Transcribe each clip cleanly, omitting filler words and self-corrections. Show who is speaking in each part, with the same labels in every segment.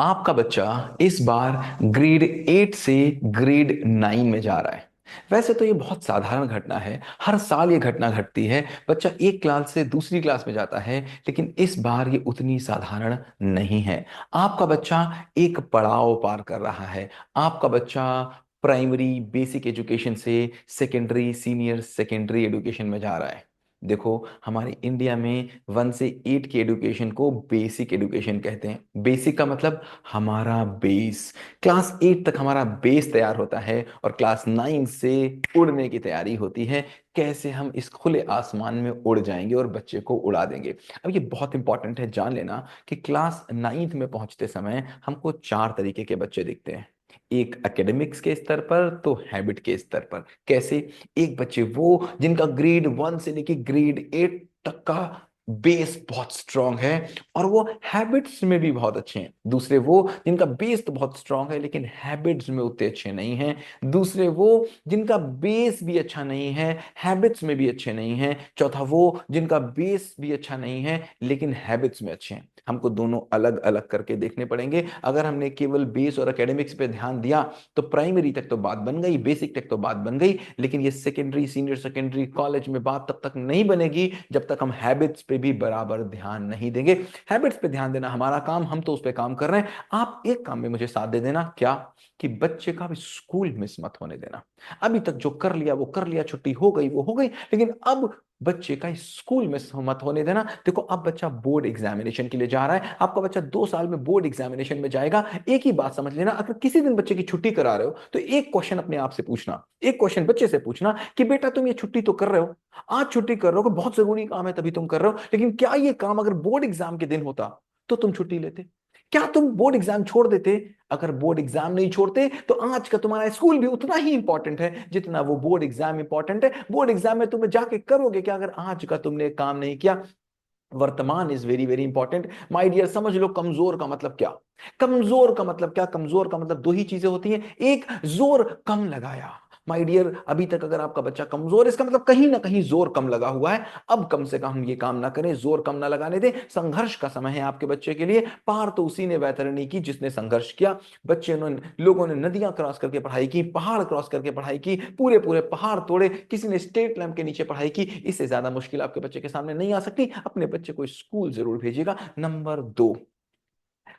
Speaker 1: आपका बच्चा इस बार ग्रेड 8 से ग्रेड 9 में जा रहा है। वैसे तो ये बहुत साधारण घटना है, हर साल ये घटना घटती है। बच्चा एक क्लास से दूसरी क्लास में जाता है, लेकिन इस बार ये उतनी साधारण नहीं है। आपका बच्चा एक पड़ाव पार कर रहा है। आपका बच्चा प्राइमरी बेसिक एजुकेशन से सेकेंडरी सीनियर सेकेंडरी एजुकेशन में जा रहा है। देखो, हमारे इंडिया में 1 से 8 की एजुकेशन को बेसिक एजुकेशन कहते हैं। बेसिक का मतलब हमारा बेस। क्लास 8 तक हमारा बेस तैयार होता है और क्लास 9 से उड़ने की तैयारी होती है। कैसे हम इस खुले आसमान में उड़ जाएंगे और बच्चे को उड़ा देंगे। अब ये बहुत इंपॉर्टेंट है जान लेना कि क्लास 9th में पहुंचते समय हमको 4 तरीके के बच्चे दिखते हैं। एक एकेडमिक्स के स्तर पर, तो हैबिट के स्तर पर। कैसे? एक बच्चे वो जिनका ग्रेड 1 से लेके ग्रेड 8 तक का बेस बहुत स्ट्रांग है और वो हैबिट्स में भी बहुत अच्छे हैं। दूसरे वो जिनका बेस तो बहुत स्ट्रांग है लेकिन हैबिट्स में उतने अच्छे नहीं हैं। दूसरे वो जिनका बेस भी अच्छा नहीं है, हैबिट्स में भी अच्छे नहीं हैं। चौथा वो जिनका बेस भी अच्छा नहीं है लेकिन हैबिट्स में अच्छे हैं। हमको दोनों अलग अलग करके देखने पड़ेंगे। अगर हमने केवल बेस और एकेडमिक्स पे ध्यान दिया तो प्राइमरी तक तो बात बन गई, बेसिक तक तो बात बन गई, लेकिन ये सेकेंडरी सीनियर सेकेंडरी कॉलेज में बात तब तक नहीं बनेगी जब तक हम हैबिट्स पे भी बराबर ध्यान नहीं देंगे। हैबिट्स पे ध्यान देना हमारा काम, हम तो उस पे काम कर रहे हैं। आप एक काम में मुझे साथ दे देना, क्या? कि बच्चे का भी स्कूल मिस मत होने देना। अभी तक जो कर लिया वो कर लिया, छुट्टी हो गई वो हो गई, लेकिन अब बच्चे का स्कूल मिस मत होने देना। देखो, अब बच्चा बोर्ड एग्जामिनेशन के लिए जा रहा है। आपका बच्चा 2 साल में बोर्ड एग्जामिनेशन में जाएगा। एक ही बात समझ लेना, अगर किसी दिन बच्चे की छुट्टी करा रहे हो तो एक क्वेश्चन अपने आप से पूछना, एक क्वेश्चन बच्चे से पूछना कि बेटा तुम ये छुट्टी तो कर रहे हो, आज छुट्टी कर रहे हो कि बहुत जरूरी काम है तभी तुम कर रहे हो, लेकिन क्या ये काम अगर बोर्ड एग्जाम के दिन होता तो तुम छुट्टी लेते? क्या तुम बोर्ड एग्जाम छोड़ देते? अगर बोर्ड एग्जाम नहीं छोड़ते तो आज का तुम्हारा स्कूल भी उतना ही इंपॉर्टेंट है जितना वो बोर्ड एग्जाम इंपॉर्टेंट है। बोर्ड एग्जाम में तुम्हें जाके करोगे क्या अगर आज का तुमने काम नहीं किया? वर्तमान is very very important my dear. समझ लो, कमजोर का मतलब क्या? कमजोर का मतलब क्या? कमजोर का मतलब दो ही चीजें होती हैं। एक, जोर कम लगाया। माय डियर, अभी तक अगर आपका बच्चा कमजोर है इसका मतलब कहीं ना कहीं जोर कम लगा हुआ है। अब कम से कम हम ये काम ना करें, जोर कम ना लगाने दें। संघर्ष का समय है आपके बच्चे के लिए। पार तो उसी ने वैतरणी की जिसने संघर्ष किया। बच्चे ने, लोगों ने नदियां क्रॉस करके पढ़ाई की, पहाड़ क्रॉस करके पढ़ाई की, पूरे पूरे पहाड़ तोड़े, किसी ने स्टेट लैंप के नीचे पढ़ाई की। इससे ज्यादा मुश्किल आपके बच्चे के सामने नहीं आ सकती। अपने बच्चे को स्कूल जरूर भेजिएगा। नंबर 2,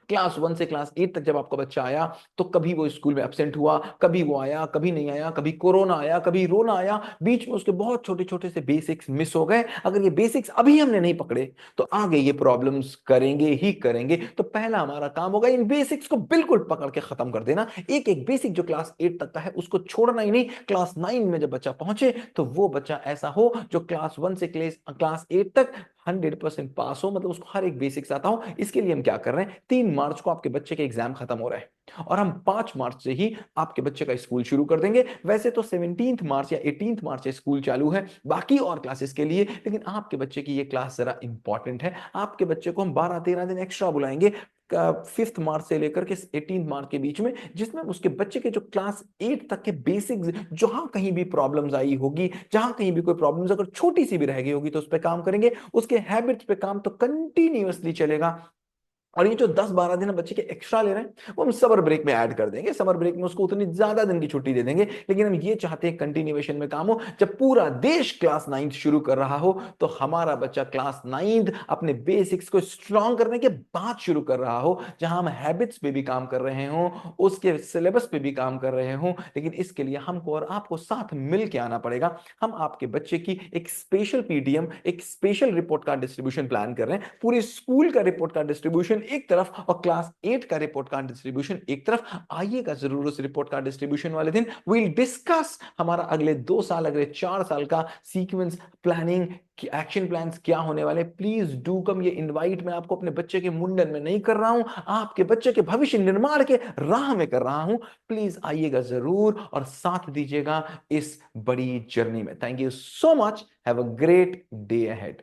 Speaker 1: क्लास 1 से क्लास 8 तक जब आपका बच्चा आया तो कभी वो स्कूल में एब्सेंट हुआ, कभी वो आया कभी नहीं आया, कभी कोरोना आया कभी रोना आया, बीच में उसके बहुत छोटे छोटे से बेसिक्स मिस हो गए। अगर ये बेसिक्स अभी हमने नहीं पकड़े तो आगे ये प्रॉब्लम्स करेंगे ही करेंगे। तो पहला हमारा काम होगा इन बेसिक्स को बिल्कुल पकड़ के खत्म कर देना। एक एक बेसिक जो क्लास 8 तक का है उसको छोड़ना ही नहीं। क्लास 9 में जब बच्चा पहुंचे तो वो बच्चा ऐसा हो जो क्लास 1 से क्लास 8 तक 100% पास हो, मतलब उसको हर एक बेसिक्स आता हो। इसके लिए हम क्या कर रहे हैं, 3 मार्च को आपके बच्चे के एग्जाम खत्म हो रहा है और हम 5 मार्च से ही आपके बच्चे का स्कूल शुरू कर देंगे। वैसे तो 17 मार्च या 18 मार्च से स्कूल चालू है बाकी और क्लासेस के लिए, लेकिन आपके बच्चे की ये क्लास जरा इंपॉर्टेंट है। आपके बच्चे को हम 12-13 दिन एक्स्ट्रा बुलाएंगे 5 मार्च से लेकर के 18 मार्च के बीच में, जिसमें उसके बच्चे के जो क्लास 8 तक के बेसिक्स, जहां कहीं भी प्रॉब्लम्स आई होगी, जहां कहीं भी कोई प्रॉब्लम्स अगर छोटी सी भी रह गई होगी तो उस पर काम करेंगे। उसके हैबिट्स पे काम तो कंटिन्यूअसली चलेगा। और ये जो 10-12 दिन हम बच्चे के एक्स्ट्रा ले रहे हैं वो हम समर ब्रेक में ऐड कर देंगे। समर ब्रेक में उसको उतनी ज्यादा दिन की छुट्टी दे देंगे, लेकिन हम ये चाहते हैं कंटिन्यूएशन में काम हो। जब पूरा देश क्लास 9th शुरू कर रहा हो तो हमारा बच्चा क्लास 9th अपने बेसिक्स को स्ट्रॉन्ग करने के बाद शुरू कर रहा हो, जहां हम हैबिट्स पे भी काम कर रहे हों, उसके सिलेबस पे भी काम कर रहे हों। लेकिन इसके लिए हमको और आपको साथ मिल के आना पड़ेगा। हम आपके बच्चे की एक स्पेशल पीडीएम, एक special report card distribution plan कर रहे हैं। पूरे स्कूल का रिपोर्ट कार्ड डिस्ट्रीब्यूशन एक तरफ और क्लास 8 का रिपोर्ट कार्ड डिस्ट्रीब्यूशन एक तरफ। आइएगा जरूर उस रिपोर्ट कार्ड डिस्ट्रीब्यूशन वाले दिन। वील डिस्कस हमारा अगले 2 साल, अगले 4 साल का सीक्वेंस, प्लानिंग, एक्शन प्लान्स क्या होने वाले। Please do come. ये इनवाइट मैं आपको अपने बच्चे के मुंडन में नहीं कर रहा हूं, आपके बच्चे के भविष्य निर्माण के राह में कर रहा हूं। प्लीज आइएगा जरूर और साथ दीजिएगा इस बड़ी जर्नी में। Thank you so much. Have a great day ahead.